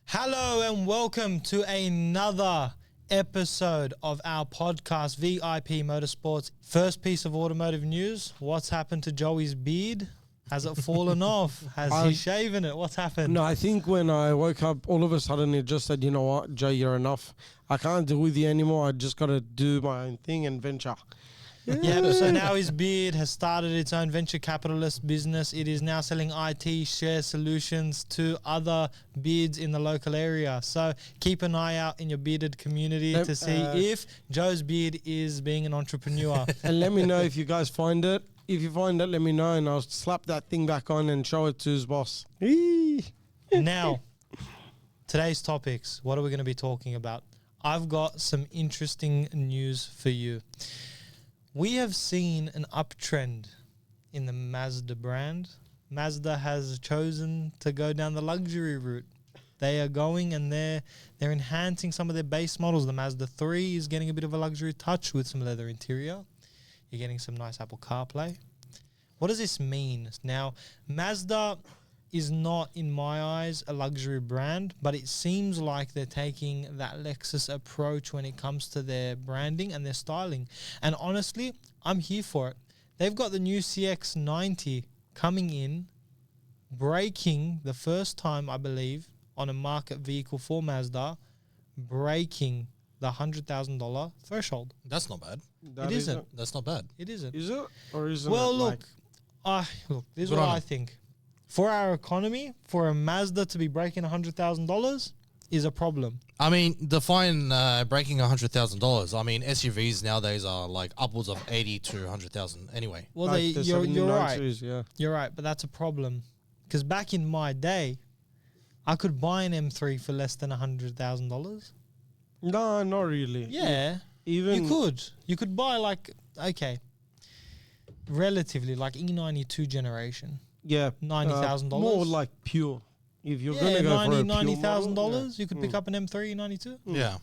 Hello and welcome to another episode of our podcast, VIP Motorsports. First piece of automotive news. What's happened to Joey's beard? Has it fallen off? Has he shaven it? What's happened? No, I think when I woke up, all of a sudden it just said, you know what, Joe, you're enough. I can't deal with you anymore. I just got to do my own thing and venture. Yeah, so now his beard has started its own venture capitalist business. It is now selling IT share solutions to other beards in the local area. So keep an eye out in your bearded community to see if Joe's beard is being an entrepreneur. And let me know if you guys find it. If you find it, let me know and I'll slap that thing back on and show it to his boss. Now, today's topics, what are we going to be talking about? I've got some interesting news for you. We have seen an uptrend in the Mazda brand. Mazda has chosen to go down the luxury route. They are going and they're enhancing some of their base models. The Mazda 3 is getting a bit of a luxury touch with some leather interior. You're getting some nice Apple CarPlay. What does this mean? Now, Mazda is not, in my eyes, a luxury brand, but it seems like they're taking that Lexus approach when it comes to their branding and their styling. And honestly, I'm here for it. They've got the new CX-90 coming in, breaking the first time, I believe, on a market vehicle for Mazda, breaking the $100,000 threshold. That's not bad. It isn't. That's not bad. It isn't. Is it? Or isn't Well, it? look, this is what I think. For our economy, for a Mazda to be breaking $100,000 is a problem. I mean, define breaking $100,000. I mean, SUVs nowadays are like upwards of 80 to 100,000 anyway. Well, Like the you're 79 right. series, yeah. You're right, but that's a problem. Because back in my day, I could buy an M3 for less than $100,000. No, not really. Yeah, Even you could buy relatively like E92 generation. yeah, $90,000. More like pure. If you're going to go for a $90,000, you could pick up an M3 E92. Yeah.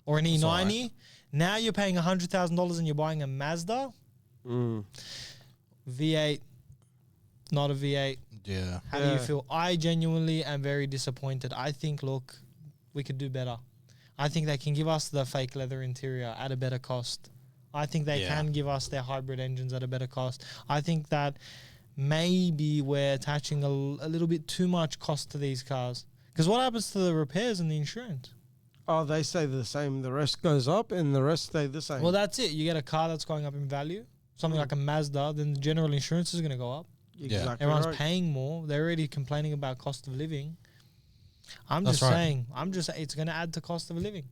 Or an E90. right. Now you're paying $100,000 and you're buying a Mazda. V8, not a V8. Yeah. How do you feel? I genuinely am very disappointed. I think, look, we could do better. I think they can give us the fake leather interior at a better cost. I think they can give us their hybrid engines at a better cost. I think that maybe we're attaching a little bit too much cost to these cars. Because what happens to the repairs and the insurance? Oh, they stay the same. The rest goes up and the rest stay the same. Well, that's it. You get a car that's going up in value, something like a Mazda, then the general insurance is going to go up. Exactly. Everyone's right. paying more. They're already complaining about cost of living. I'm just saying it's going to add to cost of living.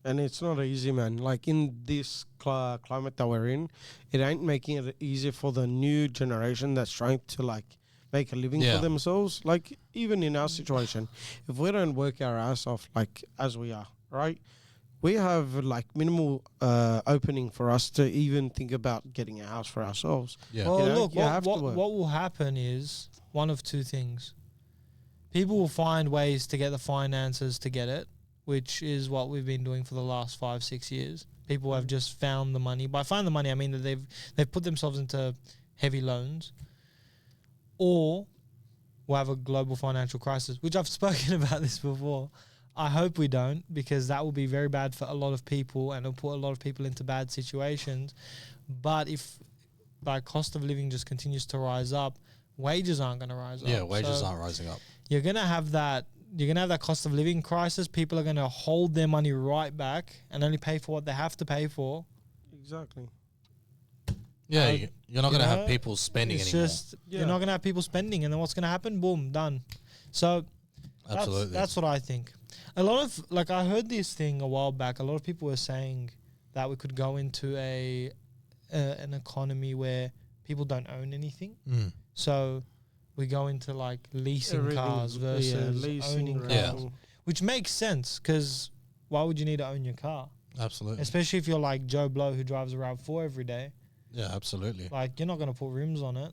And it's not easy, man. Like in this climate that we're in, it ain't making it easy for the new generation that's trying to like make a living for themselves. Like even in our situation, if we don't work our ass off like as we are, right? We have like minimal opening for us to even think about getting a house for ourselves. Yeah. Well, You know, look, you have to what work. will happen is one of two things. People will find ways to get the finances to get it, which is what we've been doing for the last 5-6 years. People have just found the money. By find the money, I mean that they've put themselves into heavy loans, or we'll have a global financial crisis, which I've spoken about this before. I hope we don't, because that will be very bad for a lot of people and it'll put a lot of people into bad situations. But if like cost of living just continues to rise up, wages aren't going to rise up. Yeah, wages aren't rising up. You're going to have that cost of living crisis. People are going to hold their money right back and only pay for what they have to pay for. Exactly. Yeah, you're not going to have people spending it's anymore. You're not going to have people spending, and then what's going to happen? Boom, done. So Absolutely. that's what I think. A lot of, like, I heard this thing a while back. A lot of people were saying that we could go into an economy where people don't own anything. So we go into like leasing cars versus owning cars, which makes sense, because why would you need to own your car? Absolutely. Especially if you're like Joe Blow who drives a RAV4 every day. Yeah, absolutely. Like, you're not going to put rims on it.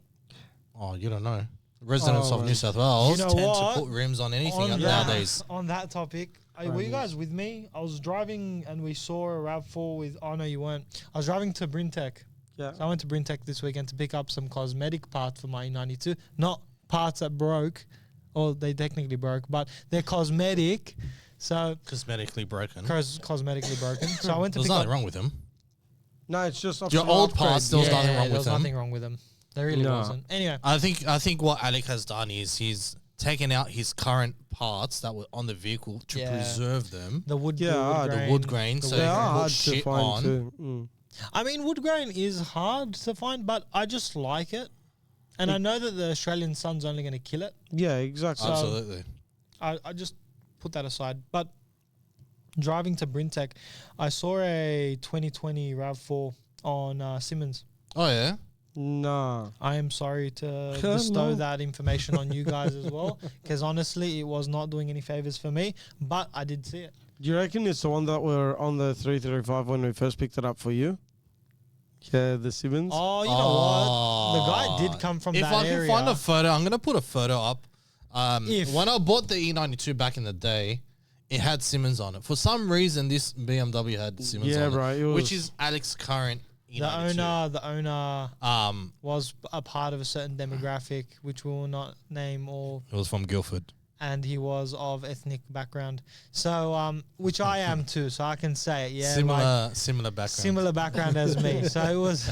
Oh, you don't know. Residents of New South Wales tend to put rims on anything nowadays. On that topic, were you guys with me? I was driving and we saw a RAV4 with... Oh, no, you weren't. I was driving to Brintec. Yeah. So I went to Brintec this weekend to pick up some cosmetic parts for my E92. Not parts that broke or they technically broke, but they're cosmetic. So Cosmetically broken. cosmetically broken. So I went to There's pick nothing up. wrong with them. No, it's just Your old parts, there was nothing wrong there with was them. nothing wrong with them. There really No. wasn't. Anyway, I think what Alec has done is he's taken out his current parts that were on the vehicle to Yeah. preserve them. the wood, Yeah, The wood grain, so They you are can put hard to shit find on. too. Mm. I mean, wood grain is hard to find, but I just like it. And I know that the Australian sun's only going to kill it. Yeah, exactly. So- Absolutely. I just put that aside. But driving to Brintec, I saw a 2020 RAV4 on Simons. Oh yeah. Nah. I am sorry to No. bestow that information on you guys as well, because honestly, it was not doing any favors for me, but I did see it. Do you reckon it's the one that were on the 335 when we first picked it up for you? Yeah, the Simons. Oh, you know what? The guy did come from If that I can area. find a photo, I'm gonna put a photo up. If- When I bought the E92 back in the day, it had Simmons on it. For some reason, this BMW had Simmons Yeah, on bro, it, it which was- is Alex's current the E92. owner Um, was a part of a certain demographic, which we will not name or it was from Guildford. and he was of ethnic background. So, which I am too, so I can say it. Yeah, Similar background. similar background as me. So it was,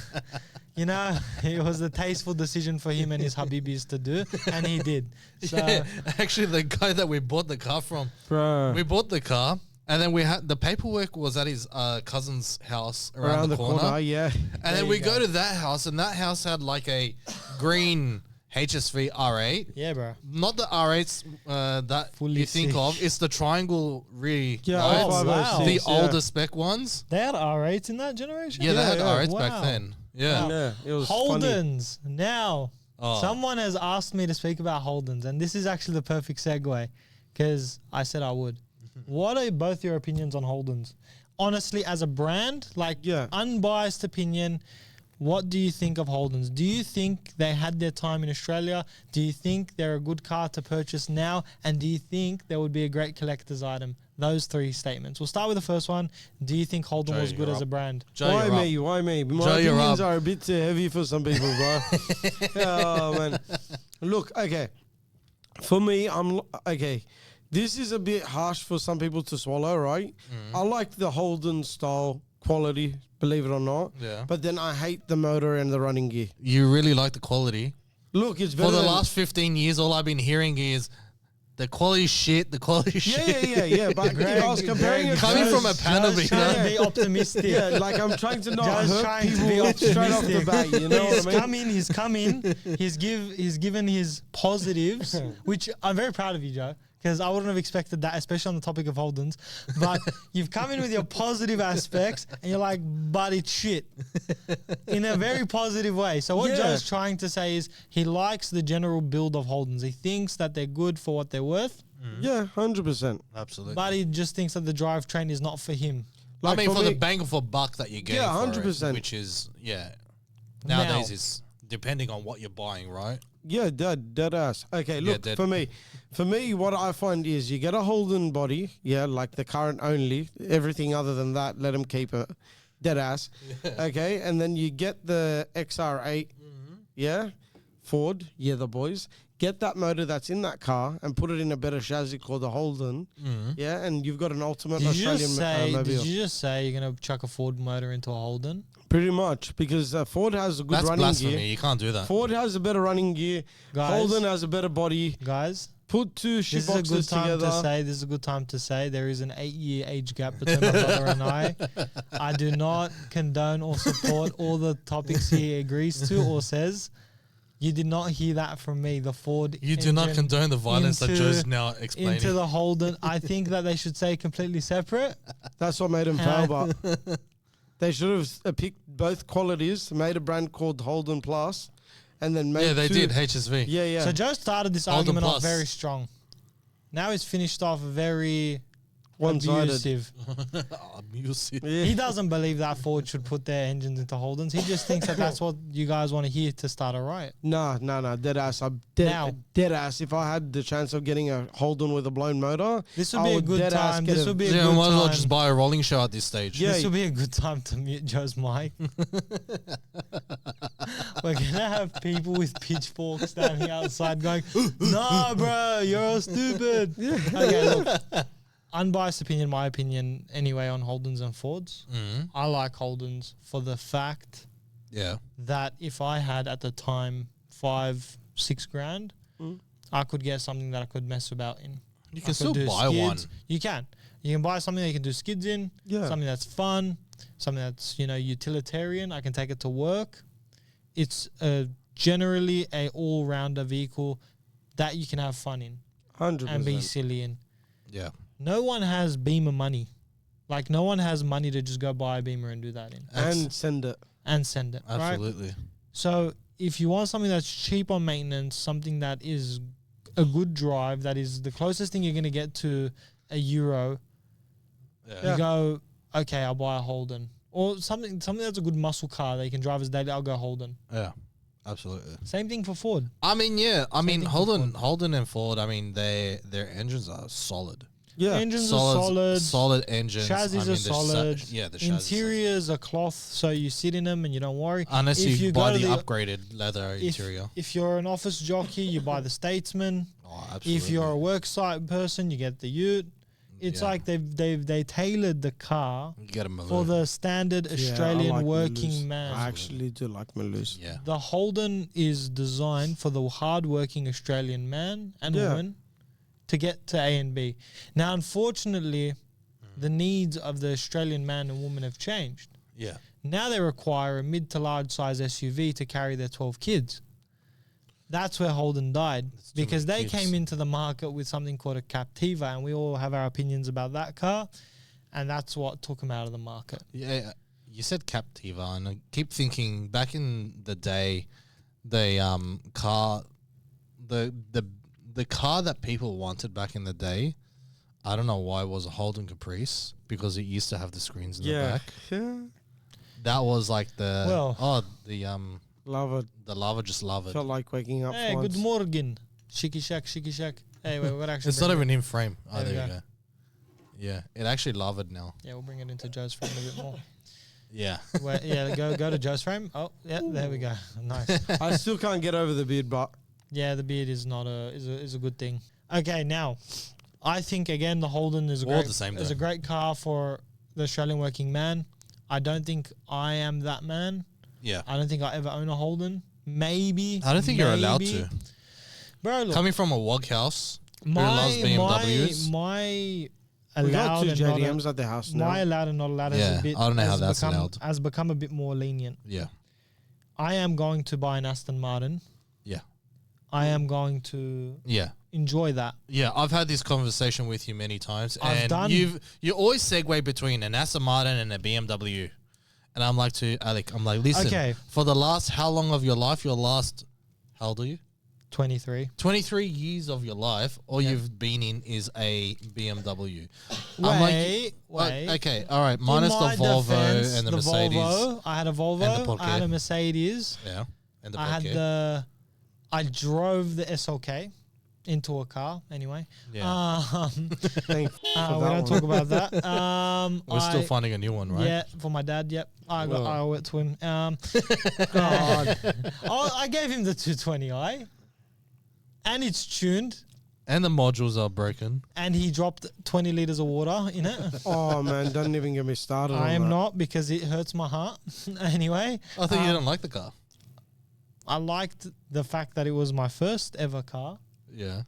you know, it was a tasteful decision for him and his Habibis to do, and he did. So Yeah, actually, the guy that we bought the car from, Bro. we bought the car, and then we had the paperwork was at his cousin's house around the corner. yeah. And There then you we go. go to that house, and that house had like a green HSV R8. yeah, bro. Not the R8s that Fully you think of. Seach. It's the triangle, really. Yeah, right? Oh, wow. The yeah. older spec ones. They had R8s in that generation. Yeah, they had yeah. R8s back Wow. then. Yeah. Yeah, it was funny. Holdens. Now, Oh. someone has asked me to speak about Holdens, and this is actually the perfect segue because I said I would. What are both your opinions on Holdens? Honestly, as a brand, like Yeah. unbiased opinion, what do you think of Holdens? Do you think they had their time in Australia? Do you think they're a good car to purchase now? And do you think they would be a great collector's item? Those three statements. We'll start with the first one. Do you think Holden Joe, was good you're as a up. brand? Joe, Why you're up. me? Why me? My Joe, you're opinions up. are a bit too heavy for some people, bro. Oh, man. Look, okay. For me, okay. This is a bit harsh for some people to swallow, right? I like the Holden style quality, believe it or not. Yeah. But then I hate the motor and the running gear. You really like the quality. Look, it's better For the than- last 15 years, all I've been hearing is the quality shit, the quality shit. Yeah. But if I was comparing it Coming to- from a panel Joe's beater. trying to be optimistic. yeah, like I'm trying to not Joe's hurt trying to people be straight off the optimistic. bat. You know He's what I mean? come in. He's given his positives, which I'm very proud of you, Joe, because I wouldn't have expected that, especially on the topic of Holdens. But you've come in with your positive aspects, and you're like, but it's shit, in a very positive way. So what Yeah. Joe's trying to say is he likes the general build of Holdens. He thinks that they're good for what they're worth, Yeah, 100%. Absolutely. but he just thinks that the drivetrain is not for him. I Like mean, for me- the bang for buck that you get, Yeah, for 100%. it, which is nowadays Now- is depending on what you're buying, right? Yeah, dead ass. Okay, look, dead. for me, what I find is you get a Holden body, yeah, like the current only, everything other than that, let them keep it, dead ass. Okay, and then you get the XR8, yeah, Ford, yeah, the boys. Get that motor that's in that car and put it in a better chassis called the Holden, yeah, and you've got an ultimate Did you, Australian just say, mobile. did you just say you're going to chuck a Ford motor into a Holden? Pretty much, because Ford has a good That's running blasphemy. gear. You can't do that. Ford has a better running gear. Guys. Holden has a better body. Guys, Put two this shit is a good boxes time together. to say. This is a good time to say there is an 8-year age gap between my brother and I. I do not condone or support all the topics he agrees to or says. You did not hear that from me. The Ford. You do not engine condone the violence that into- Joe's now explaining. into the Holden. I think that they should say completely separate. That's what made him fail, but they should have picked both qualities, made a brand called Holden Plus, and then made yeah, they two- did HSV. Yeah. So Joe started this Holden argument off Plus. very strong. Now he's finished off very One-sided. abusive. Music. Yeah. He doesn't believe that Ford should put their engines into Holdens. He just thinks that that's what you guys want to hear to start a riot. No, dead ass. I'm Now- dead ass. If I had the chance of getting a Holden with a blown motor, This would I be a would good dead ass time. get This a- would be a Yeah, good might as well time. just buy a rolling show at this stage. Yeah. This would be a good time to mute Joe's mic. We're gonna have people with pitchforks standing outside going, "Nah, bro, you're all stupid." Okay, look, unbiased opinion, my opinion, anyway, on Holdens and Fords. I like Holdens for the fact that if I had at the time 5-6 grand, I could get something that I could mess about in. You can still buy one. You can. You can buy something that you can do skids in. Yeah. Something that's fun. Something that's, utilitarian. I can take it to work. It's generally a all-rounder vehicle that you can have fun in 100%. and be silly in. Yeah. No one has Beamer money. Like, no one has money to just go buy a Beamer and do that in. And send it. And send it, right? Absolutely. So if you want something that's cheap on maintenance, something that is a good drive, that is the closest thing you're going to get to a Euro, you go, okay, I'll buy a Holden. Or something that's a good muscle car that you can drive as daily, I'll go Holden. Yeah, absolutely. Same thing for Ford. I mean, yeah. I mean, thing for Holden and Ford, I mean, their engines are solid. Yeah. Engines are solid. Solid engines. Chassis are solid. The chassis Interiors are cloth, so you sit in them and you don't worry. Unless if you you buy go the to upgraded leather interior. If you're an office jockey, you buy the Statesman. Oh, absolutely. If you're a worksite person, you get the Ute. It's like they tailored the car you get a Maloo. for the standard Australian I like working Maloos. man. I actually do like Maloos. Yeah. The Holden is designed for the hard-working Australian man and woman to get to A and B. Now, unfortunately, the needs of the Australian man and woman have changed. Yeah. Now they require a mid to large size SUV to carry their 12 kids. That's where Holden died because they came into the market with something called a Captiva, and we all have our opinions about that car, and that's what took them out of the market. Yeah. You said Captiva, and I keep thinking back in the day, the car, the car that people wanted back in the day, I don't know why it was a Holden Caprice because it used to have the screens in the back. Yeah. That was like Love it. the lava, just love it. Felt like waking up Hey, once. good morning. Shiki shack, shiki shack. Hey, wait, we're actually. It's not even in frame. Oh, There we there you go. Yeah, it actually lavaed now. Yeah, we'll bring it into Joe's frame a bit more. Yeah. Go to Joe's frame. Oh, yeah, there we go. Nice. I still can't get over the beard, but Yeah, the beard is not is a good thing. Okay, now I think again the Holden is a great car for the Australian working man. I don't think I am that man. Yeah. I don't think I ever own a Holden. Maybe. I don't think you're allowed to. Bro, look, Coming from a wog house who loves BMWs. my we got allowed two and not JDMs at the house now. my allowed and not allowed Yeah, is a bit, I don't know how that's allowed. has become a bit more lenient. Yeah. I am going to buy an Aston Martin. Yeah. I am going to Yeah. enjoy that. Yeah, I've had this conversation with you many times, I've done- you always segue between an Aston Martin and a BMW, and I'm like to Alec, listen, Okay. for the last how long of your life, how old are you? 23. 23 years of your life, all you've been in is a BMW. Wait. Okay, all right, minus the In my Volvo defense, and the Mercedes. Volvo, I had a And the Volvo. Porsche. I had a Mercedes. Yeah, and the I had Porsche. I drove the SLK into a car anyway. Yeah. Thanks We for that don't one. talk about that. We're still finding a new one, right? Yeah, for my dad. Yep, I owe it to him. God. I gave him the 220i, and it's tuned, And the modules are broken. and he dropped 20 liters of water in it. Oh man, don't even get me started. I on am that. not because it hurts my heart. Anyway, I thought you didn't like the car. I liked the fact that it was my first ever car. Yeah.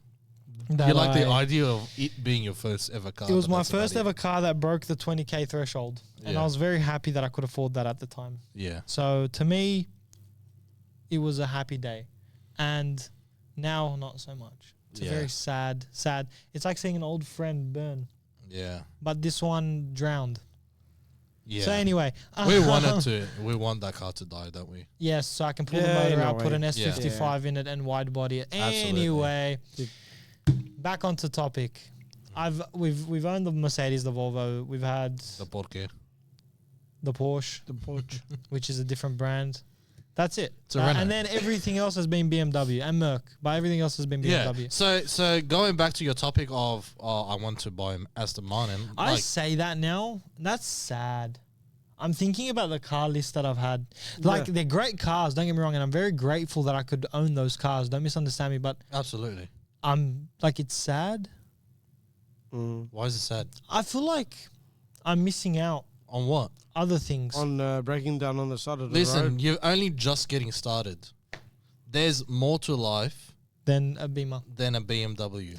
that You like the I- idea of it being your first ever car. It was but my that's about first it. ever car that broke the 20k threshold, and Yeah. I was very happy that I could afford that at the time. Yeah. So to me, it was a happy day, and now not so much. It's a Yeah. very sad. It's like seeing an old friend burn, Yeah. but this one drowned. Yeah. So anyway, we want that car to die, don't we? yes, so I can pull the Yeah, motor in a out, put way. an S55 in it, and wide body it. Absolutely. Anyway, back onto topic. We've owned the Mercedes, the Volvo. We've had The Porsche. the Porsche, The Porsche. which is a different brand. That's it. It's a Renault. And then everything else has been BMW and Merc, but everything else has been BMW. Yeah. So going back to your topic of I want to buy Aston Martin. I like, say that now. That's sad. I'm thinking about the car list that I've had. Like, they're great cars, don't get me wrong, and I'm very grateful that I could own those cars. Don't misunderstand me, but Absolutely. I'm like, it's sad. Why is it sad? I feel like I'm missing out On what? other things. On breaking down on the side of the Listen, road. you're only just getting started. There's more to life Than a Beamer. than a BMW.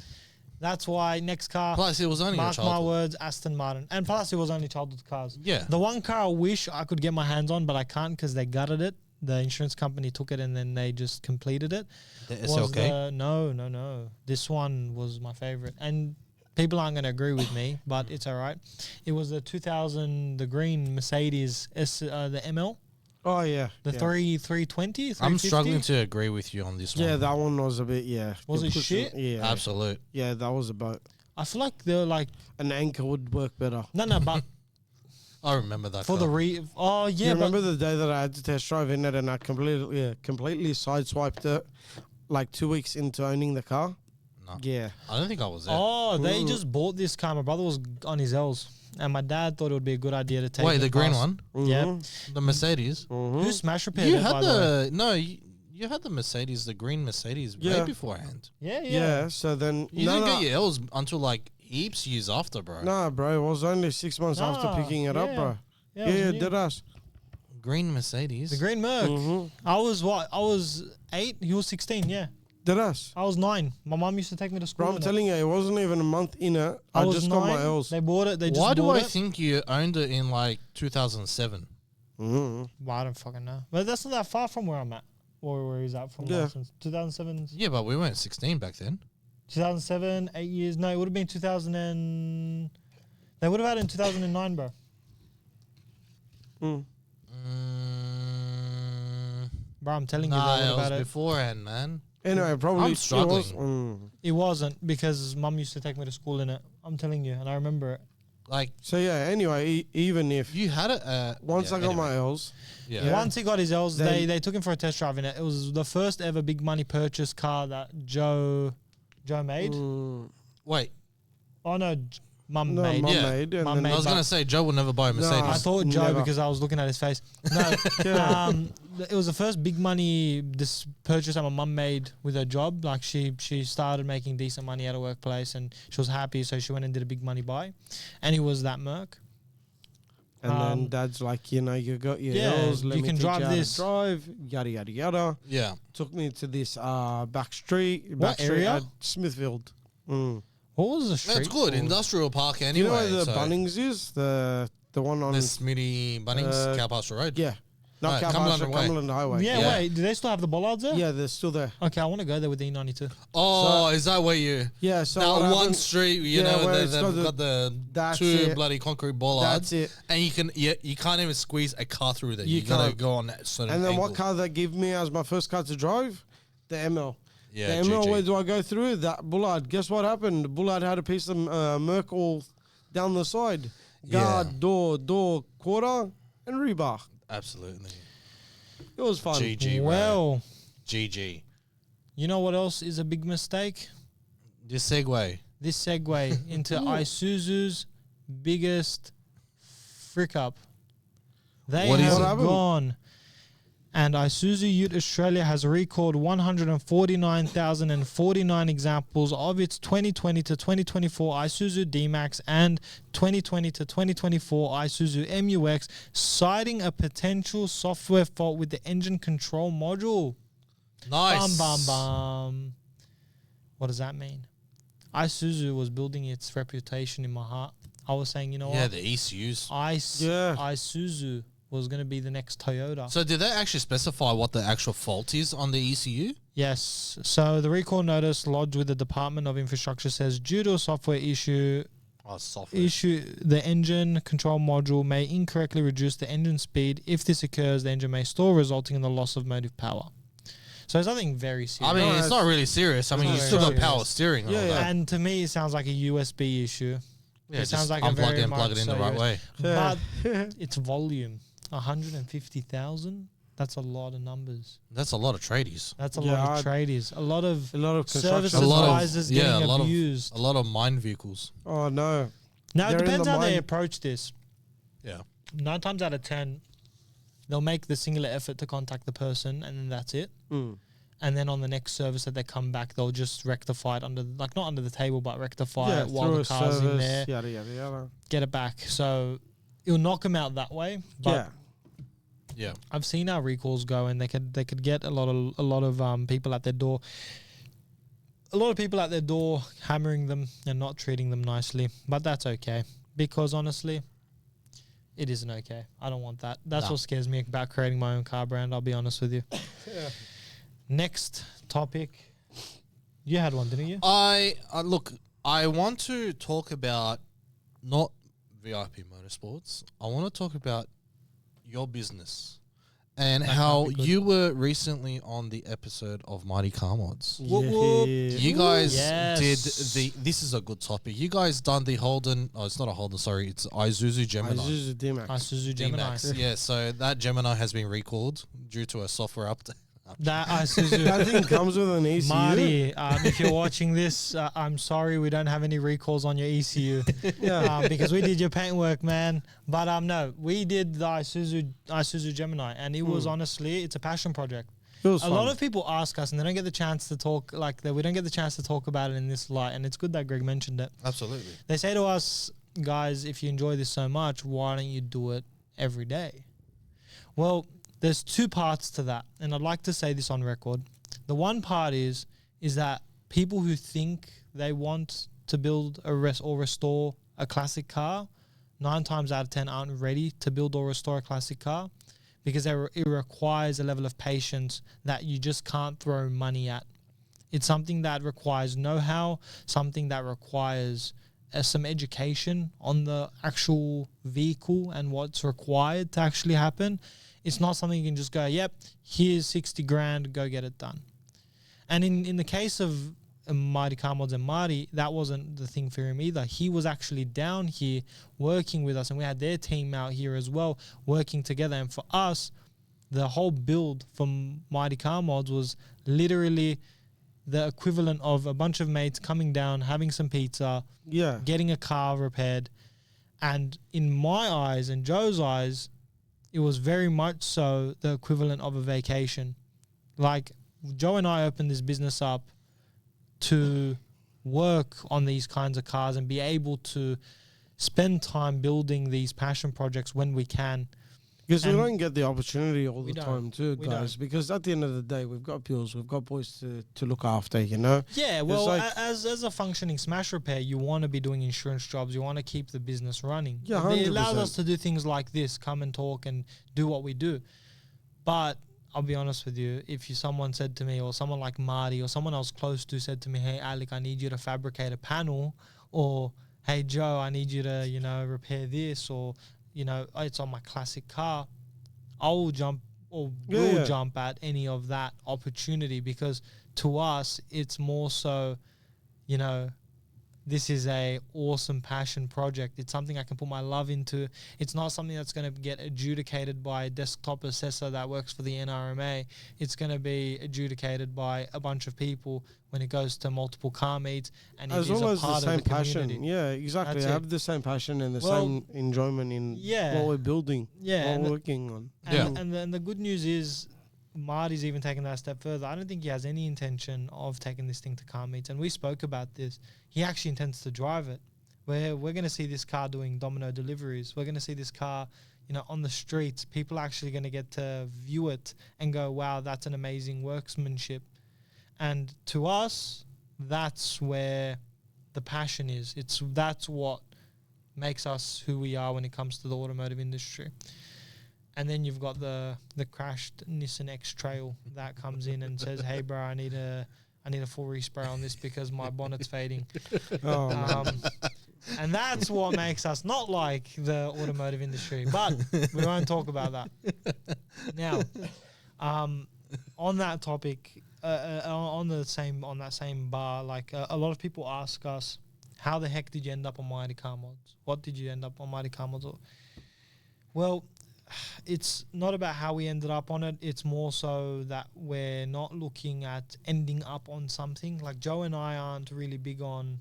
That's why next car, Plus, it was only a mark my childhood. words, Aston Martin. And plus, it was only childhood cars. Yeah. The one car I wish I could get my hands on, but I can't because they gutted it. The insurance company took it and then they just completed it. The was SLK? No. This one was my favorite. And people aren't going to agree with me, but it's all right. It was the 2000, the green Mercedes, the ML. Oh, yeah. The 320, I'm 350? struggling to agree with you on this one. Yeah, that one was a bit, Was You're it pushing- shit? Yeah. Absolute. Yeah, that was about... I feel like they're like, An anchor would work better. no, but I remember that for car. the oh, yeah, You but remember the day that I had to test drive in it and I completely sideswiped it like 2 weeks into owning the car? No. Yeah. I don't think I was there. oh, they just bought this car. My brother was on his L's, and my dad thought it would be a good idea to take. Wait, it the green past- one? Yeah. The Mercedes? Who smash repaired You it, had by the way? the... No, you had the Mercedes, the green Mercedes way Yeah. beforehand. Yeah. Yeah, so then... You didn't get your L's until like heaps years after, bro. Nah, bro, it was only 6 months Nah, after picking it up, yeah. bro. Yeah, it was Yeah, new. did us. Green Mercedes. The green Merc. I was what? I was 8. He was 16. Yeah, Did us. I was 9. My mum used to take me to school. Bro, I'm in it. telling you, it wasn't even a month in it. I was just got my 9. L's. They bought it. They just Why do bought I it. think you owned it in like 2007? Well, I don't fucking know. But that's not that far from where I'm at. Or where he's at from Yeah. license. 2007. Yeah, but we weren't 16 back then. 2007, 8 years. No, it would have been 2000 and... They would have had it in 2009, bro. Bro, I'm telling you, Nah, they it would have was had it. beforehand, man. Anyway, probably... I'm it struggling. was- It wasn't because mum used to take me to school in it. I'm telling you, and I remember it. Like, So, yeah, anyway, even if... you had it Once yeah, I got anyway. my L's... Yeah. Once he got his L's, Then- they took him for a test drive in it. It was the first ever big money purchase car that Joe made. Wait, Oh no, mum No, made. Mum Yeah. made. And Mum then made. I was but- going to say Joe would never buy a Mercedes. I thought Joe Never. because I was looking at his face. No, it was the first big money this purchase that my mum made with her job. Like she started making decent money at a workplace and she was happy, so she went and did a big money buy, and it was that Merc. And then Dad's like, you know, you got your Yeah, L's. Let you me can teach drive you how to this. drive, yada, yada, yada. Yeah. Took me to this back street. What Back street area? at Smithfield. What was the street? That's good. called? Industrial park You anyway. know where the so Bunnings is? The one on... The Smitty Bunnings, Cow Pasture Road. Yeah. Not No, Cumberland, Cumberland Way. Cumberland Highway. Yeah, Yeah. wait, do they still have the bollards there? Yeah, they're still there. Okay, I want to go there with the E92. Oh, is that where you... Yeah, so that what one happened- street, you Yeah, know, where they, it's they've got got the that's two it. bloody concrete bollards. That's it. And you can't even squeeze a car through there. You You got to can't. go on that certain And then angle. what car they give me as my first car to drive? The ML. Yeah, the ML, GG. where do I go through? That Bullard. Guess what happened? The Bullard had a piece of Merc all down the side. Guard, Yeah. door, quarter, and rebar. Absolutely. It was fun. GG, bro. Well, GG. you know what else is a big mistake? This segue. This segue into Isuzu's biggest frick up. They What is have it? What happened? gone. And Isuzu Ute Australia has recalled 149,049 examples of its 2020 to 2024 Isuzu D-Max and 2020 to 2024 Isuzu MUX, citing a potential software fault with the engine control module. Nice. Bum, bum, bum. What does that mean? Isuzu was building its reputation in my heart. I was saying, you know Yeah, what? the ECUs. Isuzu was going to be the next Toyota. So did they actually specify what the actual fault is on the ECU? Yes. So the recall notice lodged with the Department of Infrastructure says due to a software issue, Oh, software. the engine control module may incorrectly reduce the engine speed. If this occurs, the engine may stall, resulting in the loss of motive power. So it's something very serious. I mean, No, it's it's- not really serious. I mean, not you very still got serious. power steering and all Yeah, that. And to me, it sounds like a USB issue. Yeah, It sounds just like a unplug very it and plug it in the much right so, way. But it's volume. 150,000. That's a lot of numbers. That's a lot of tradies. That's a Yeah, lot of tradies. A lot of A lot of service construction. A lot of- advisors yeah, getting a lot of- abused. A lot of of mine vehicles. Oh, no. Now it They're in depends the how they mine. approach this. Yeah. 9 times out of 10, they'll make the singular effort to contact the person, and then that's it. And then on the next service that they come back, they'll just rectify it not under the table, but rectify it while the car's in there. Yada yada yada. Get it back. So it'll knock them out that way. But Yeah. I've seen how recalls go, and they could get a lot of people at their door. A lot of people at their door hammering them and not treating them nicely. But that's okay, because honestly, it isn't okay. I don't want that. That's what scares me about creating my own car brand. I'll be honest with you. Next topic. You had one, didn't you? Look, I want to talk about not VIP Motorsports. I want to talk about your business and how you were recently on the episode of Mighty Car Mods. You guys did this is a good topic. You guys done the Holden, it's not a Holden, sorry, it's Isuzu Gemini. Isuzu D-Max. Isuzu Gemini. Yeah, so that Gemini has been recalled due to a software update. That Isuzu. That thing comes with an ECU. Marty, if you're watching this, I'm sorry we don't have any recalls on your ECU. Because we did your paintwork, man. But no, we did the Isuzu Gemini, and it was honestly, it's a passion project. It was fun. lot of people ask us, and they don't get the chance to talk like that. We don't get the chance to talk about it in this light, and it's good that Greg mentioned it. Absolutely. They say to us, guys, if you enjoy this so much, why don't you do it every day? Well, there's two parts to that, and I'd like to say this on record. The one part is that people who think they want to build or restore a classic car, 9 times out of 10 aren't ready to build or restore a classic car, because it requires a level of patience that you just can't throw money at. It's something that requires know-how, something that requires some education on the actual vehicle and what's required to actually happen. It's not something you can just go, yep, here's 60 grand, go get it done. And in the case of Mighty Car Mods and Marty, that wasn't the thing for him either. He was actually down here working with us, and we had their team out here as well, working together. And for us, the whole build from Mighty Car Mods was literally the equivalent of a bunch of mates coming down, having some pizza, getting a car repaired. And in my eyes and Joe's eyes, it was very much so the equivalent of a vacation. Like, Joe and I opened this business up to work on these kinds of cars and be able to spend time building these passion projects when we can. Because we don't get the opportunity all the time too, We guys. don't. Because at the end of the day, we've got bills, we've got boys to look after, you know? Yeah, well, like, as a functioning smash repair, you want to be doing insurance jobs. You want to keep the business running. Yeah, It allows 100%. us to do things like this, come and talk and do what we do. But I'll be honest with you, if someone said to me, or someone like Marty or someone else close to said to me, hey, Alec, I need you to fabricate a panel, or hey, Joe, I need you to, repair this, or, it's on my classic car, I will jump or will jump at any of that opportunity, because to us, it's more so, this is a awesome passion project. It's something I can put my love into. It's not something that's going to get adjudicated by a desktop assessor that works for the NRMA. It's going to be adjudicated by a bunch of people when it goes to multiple car meets, and as it is well a as part the same of the passion. community. Yeah, exactly. I have the same passion and the same enjoyment in what we're building, what we're working on. And then the good news is, Marty's even taken that a step further. I don't think he has any intention of taking this thing to car meets, and we spoke about this. He actually intends to drive it. We're going to see this car doing Domino deliveries. We're going to see this car, on the streets. People are actually going to get to view it and go, wow, that's an amazing workmanship. And to us, that's where the passion is. That's what makes us who we are when it comes to the automotive industry. And then you've got the crashed Nissan X-Trail that comes in and says, hey, bro, I need a full respray on this because my bonnet's fading. And that's what makes us not like the automotive industry. But we won't talk about that. Now, on that topic, on that same bar, like a lot of people ask us, how the heck did you end up on Mighty Car Mods? What did you end up on Mighty Car Mods? Well, it's not about how we ended up on it. It's more so that we're not looking at ending up on something. Like, Joe and I aren't really big on...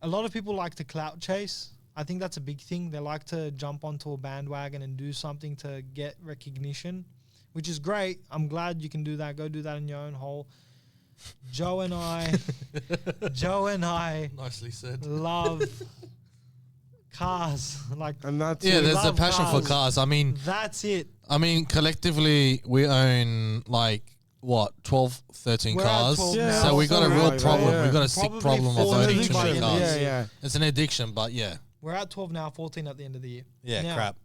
A lot of people like to clout chase. I think that's a big thing. They like to jump onto a bandwagon and do something to get recognition, which is great. I'm glad you can do that. Go do that in your own hole. Joe and I Nicely said. love cars. And that's Yeah, it. there's a love passion for cars. cars. I mean, That's it. collectively we own like what 12, 13 We're at cars. 12 now. So we got a Yeah, real yeah, problem. yeah. We got a sick Probably problem of 14 owning too by many the end of cars. the Yeah, It's an addiction, but yeah, We're at 12 now, 14 at the end of the year. yeah, Now, crap.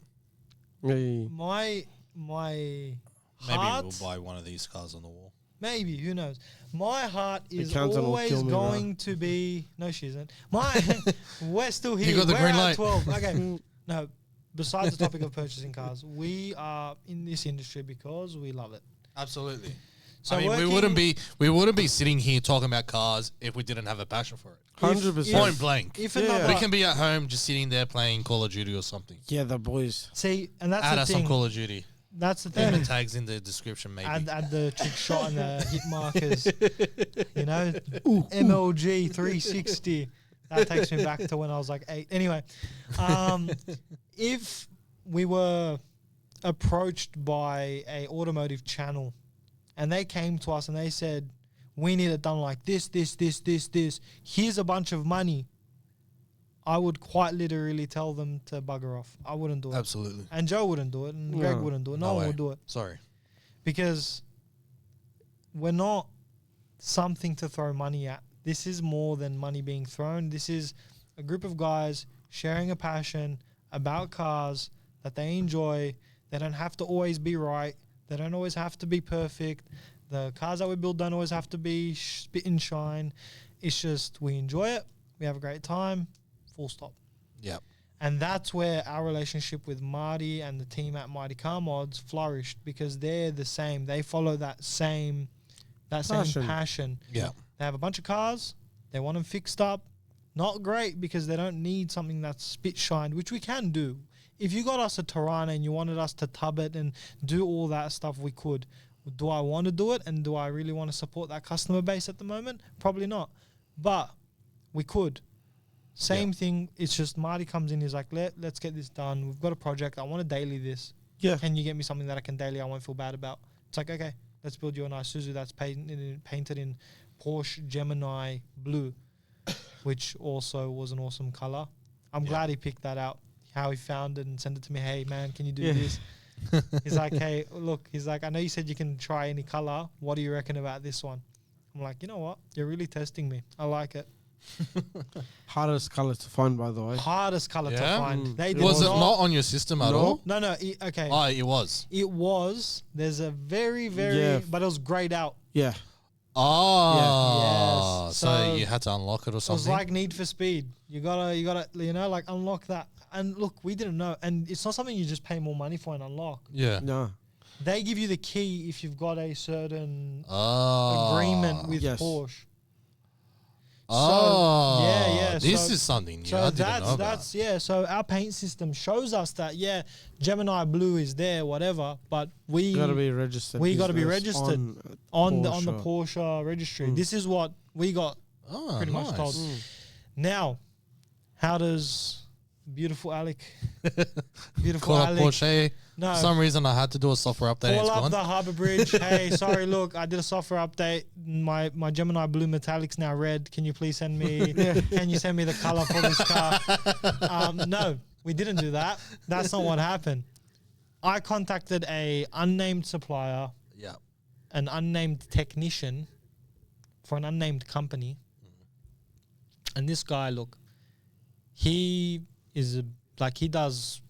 yeah. My Maybe heart, we'll buy one of these cars on the wall. maybe, who knows? My heart is accountant will always kill me, going to be, no, she isn't. We're still here. You got the We're green at light. 12. Okay. No, besides the topic of purchasing cars, we are in this industry because we love it. Absolutely. So I mean, we wouldn't be sitting here talking about cars if we didn't have a passion for it. 100%. Point blank. If Yeah. another, We can be at home just sitting there playing Call of Duty or something. Yeah, the boys. see, and that's Add the us on thing. Call of Duty. That's the Gamer thing. tags in the description, maybe. Add the trick shot and the hit markers. You know, MLG 360. That takes me back to when I was like 8. Anyway, if we were approached by a automotive channel and they came to us and they said, we need it done like this, here's a bunch of money, I would quite literally tell them to bugger off. I wouldn't do it. Absolutely. And Joe wouldn't do it, and Greg No. wouldn't do it. No No one way. would do it. Sorry. Because we're not something to throw money at. This is more than money being thrown. This is a group of guys sharing a passion about cars that they enjoy. They don't have to always be right. They don't always have to be perfect. The cars that we build don't always have to be spit and shine. It's just we enjoy it. We have a great time. Full stop. Yep. And that's where our relationship with Marty and the team at Mighty Car Mods flourished, because they're the same. They follow that same passion. Yeah. They have a bunch of cars. They want them fixed up. Not great, because they don't need something that's spit shined, which we can do. If you got us a Tirana and you wanted us to tub it and do all that stuff, we could. Do I want to do it? And do I really want to support that customer base at the moment? Probably not. But we could. Same thing. It's just Marty comes in. He's like, let's get this done. We've got a project. I want to daily this. Yeah. Can you get me something that I can daily? I won't feel bad about. It's like, okay, let's build you a nice Suzu that's painted in Porsche Gemini blue, which also was an awesome color. I'm glad he picked that out. How he found it and sent it to me. Hey man, can you do this? He's like, hey, look. He's like, I know you said you can try any color. What do you reckon about this one? I'm like, you know what? You're really testing me. I like it. Hardest color to find, by the way. Hardest color to Yeah? find. They did Was it not on your system at No. all? No. Okay. Oh, it was. It was. There's a very, Yeah. but it was grayed out. Yeah. Oh. Yes. So So you had to unlock it or It was something? like Need for Speed. You gotta, like unlock that. And look, we didn't know. And it's not something you just pay more money for and unlock. Yeah. No. They give you the key if you've got a certain agreement with Yes. Porsche. Oh. yeah. This So- is something new. So I didn't know about. So our paint system shows us that Gemini Blue is there, whatever. But we Got to be registered. we gotta be business registered on the Porsche. Porsche registry. This is what we got Oh, pretty nice. much told. Now, how does beautiful Alec, beautiful Call up Alec, Porsche. no, For some reason, I had to do a software update. call It's up gone. the Harbour Bridge. Hey, sorry, look, I did a software update. My Gemini Blue Metallic's now red. Can you please send me? Can you send me the color for this car? No, we didn't do that. That's not what happened. I contacted a unnamed supplier, Yeah. an unnamed technician for an unnamed company. And this guy, look, he is he does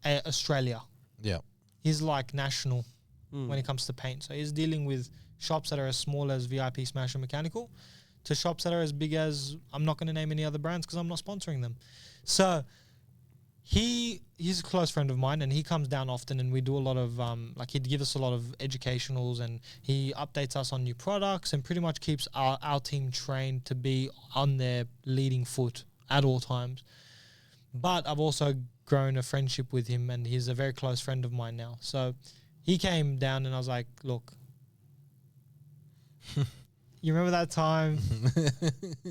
Australia. Yeah. He's like national when it comes to paint. So he's dealing with shops that are as small as VIP Smash and Mechanical to shops that are as big as, I'm not going to name any other brands because I'm not sponsoring them. So he's a close friend of mine, and he comes down often, and we do a lot of he'd give us a lot of educationals, and he updates us on new products and pretty much keeps our team trained to be on their leading foot at all times. But I've also grown a friendship with him, and he's a very close friend of mine now. So he came down, and I was like, look, you remember that time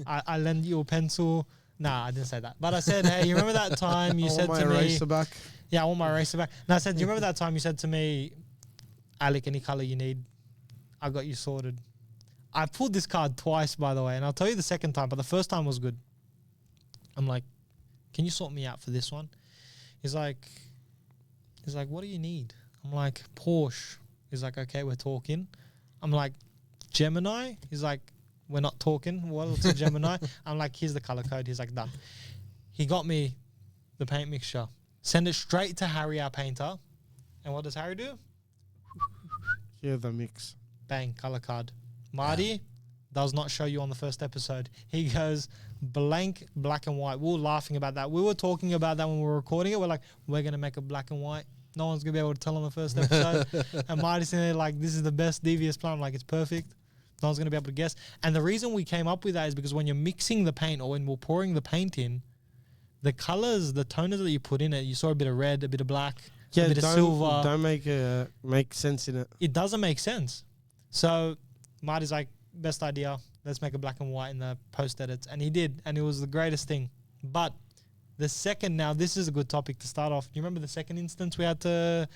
I lent you a pencil? Nah, I didn't say that. But I said, hey, you remember that time you said my to me... eraser back. Yeah, I want my eraser back. And I said, do you remember that time you said to me, Alec, any color you need, I got you sorted. I pulled this card twice, by the way, and I'll tell you the second time, but the first time was good. I'm like, can you sort me out for this one? He's like, what do you need? I'm like, Porsche. He's like, okay, we're talking. I'm like, Gemini? He's like, we're not talking. What's a Gemini? I'm like, here's the color code. He's like, done. He got me the paint mixture. Send it straight to Harry, our painter. And what does Harry do? Yeah, the mix. Bang, color card. Marty does not show you on the first episode. He goes blank, black and white. We were laughing about that. We were talking about that when we were recording it. We're like, we're going to make a black and white. No one's going to be able to tell on the first episode. And Marty's sitting there like, this is the best devious plan. I'm like, it's perfect. No one's going to be able to guess. And the reason we came up with that is because when you're mixing the paint or when we're pouring the paint in, the colors, the toners that you put in it, you saw a bit of red, a bit of black, a bit of silver. Don't make sense in it. It doesn't make sense. So Marty's like, best idea. Let's make a black and white in the post edits. And he did. And it was the greatest thing. But the second, now this is a good topic to start off. You remember the second instance we had to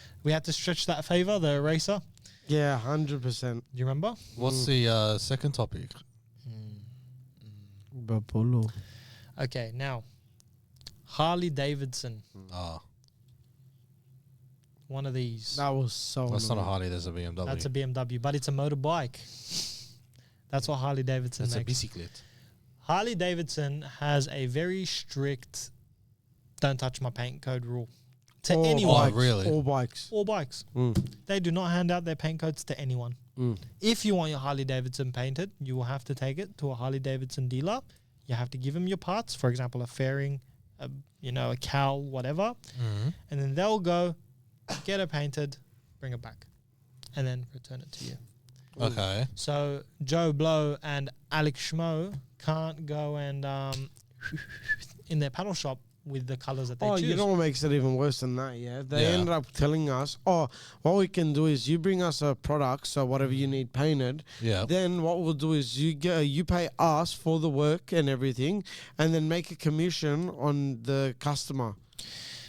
stretch that favor, the eraser? Yeah, 100%. Do you remember? What's the second topic? Bapolo. Okay, now Harley Davidson. One of these. That was so That's not a annoying. Harley, there's a BMW. That's a BMW, but it's a motorbike. That's what Harley Davidson That's a makes. bicyclette. Harley Davidson has a very strict don't touch my paint code rule to All anyone. bikes, really? All bikes. All bikes. Mm. They do not hand out their paint codes to anyone. Mm. If you want your Harley Davidson painted, you will have to take it to a Harley Davidson dealer. You have to give them your parts, for example, a fairing, a cowl, whatever, and then they'll go get it painted, bring it back, and then return it to you. Okay. So Joe Blow and Alex Schmo can't go and in their panel shop with the colors that they choose. You know what makes it even worse than that, yeah? They Yeah. ended up telling us, what we can do is you bring us a product, so whatever you need painted, Yeah. then what we'll do is you pay us for the work and everything, and then make a commission on the customer.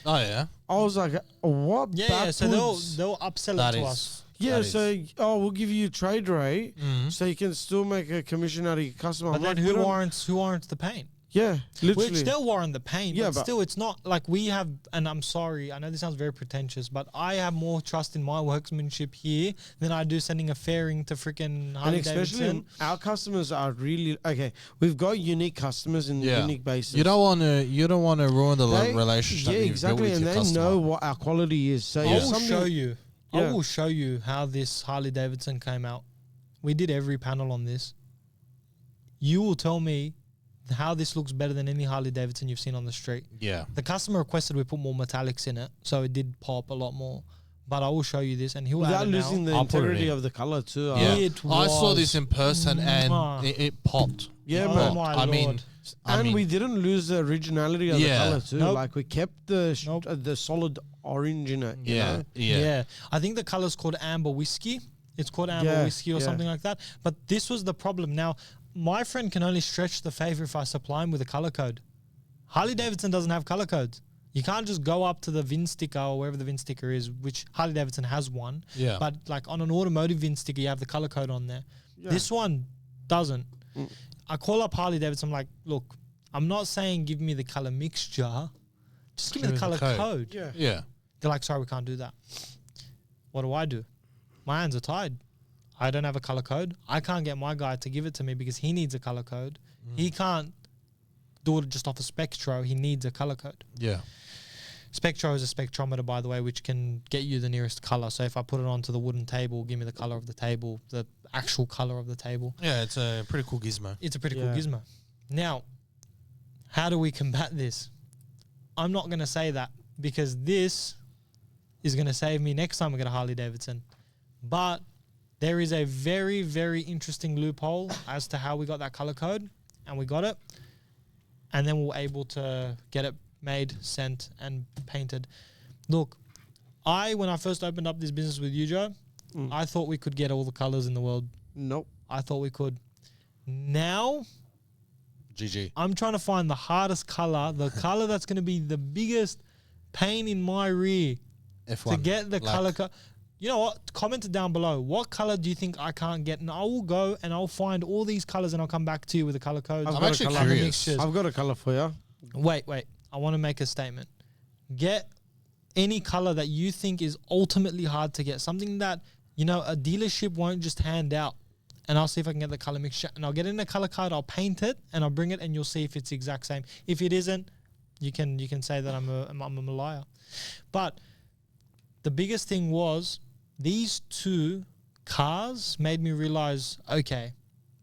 Oh, yeah. I was like, what? Yeah, so backwards? they'll upsell That it to is- us. Yeah, that so is- we'll give you a trade rate, Mhm. so you can still make a commission out of your customer. But I'm then like, we who don't- warrants the paint? Yeah, literally. Which they'll warrant the paint, Yeah, but but- still it's not like we have, and I'm sorry, I know this sounds very pretentious, but I have more trust in my workmanship here than I do sending a fairing to freaking And Harley especially Davidson. our customers are really okay. We've got unique customers in Yeah. unique basis. You don't want to ruin the They- relationship Yeah, you've exactly, built with and your they customer. know what our quality is. So I if will something- show you. I Yeah. will show you how this Harley Davidson came out. We did every panel on this. You will tell me how this looks better than any Harley Davidson you've seen on the street. Yeah. The customer requested we put more metallics in it, so it did pop a lot more. But I will show you this, and he'll without add it losing now. the I'll put it integrity in. of the color too. Yeah. It I saw was this in person and mwah. it popped. Yeah, Oh man. my I mean, Lord. And we didn't lose the originality of Yeah. the color too. Nope. Like we kept the Nope. the solid orange in it. you yeah, know? yeah. I think the color's called amber whiskey. It's called amber Yeah, whiskey or yeah. something like that. But this was the problem. Now, my friend can only stretch the favor if I supply him with a color code. Harley Davidson doesn't have color codes. You can't just go up to the VIN sticker or wherever the VIN sticker is, which Harley Davidson has one. Yeah. But like on an automotive VIN sticker, you have the color code on there. Yeah. This one doesn't. I call up Harley Davidson. I'm like, look, I'm not saying give me the color mixture. Just give me the color code. Yeah. Yeah. They're like, sorry, we can't do that. What do? My hands are tied. I don't have a color code. I can't get my guy to give it to me because he needs a color code. He can't do it just off a Spectro. He needs a color code. Yeah. Spectro is a spectrometer, by the way, which can get you the nearest color. So if I put it onto the wooden table, give me the color of the table, the actual color of the table. Yeah, it's a pretty cool gizmo. It's a pretty cool Yeah. gizmo. Now, how do we combat this? I'm not going to say that because this is going to save me next time I get a Harley Davidson. But there is a very, very interesting loophole as to how we got that color code, and we got it. And then we were able to get it made, sent, and painted. Look, when I first opened up this business with you, Joe, I thought we could get all the colors in the world. Nope. I thought we could. Now, GG. I'm trying to find the hardest color, the color that's going to be the biggest pain in my rear F1. to get the Black. color. You know what? Comment it down below. What color do you think I can't get? And I will go and I'll find all these colors and I'll come back to you with the color codes. I've I'm got a actually colour. curious. Mixtures. I've got a color for you. Wait. I want to make a statement. Get any color that you think is ultimately hard to get. Something that, you know, a dealership won't just hand out. And I'll see if I can get the color mixture. And I'll get in a color card, I'll paint it, and I'll bring it, and you'll see if it's the exact same. If it isn't, you can say that I'm a liar. But the biggest thing was these two cars made me realize, okay,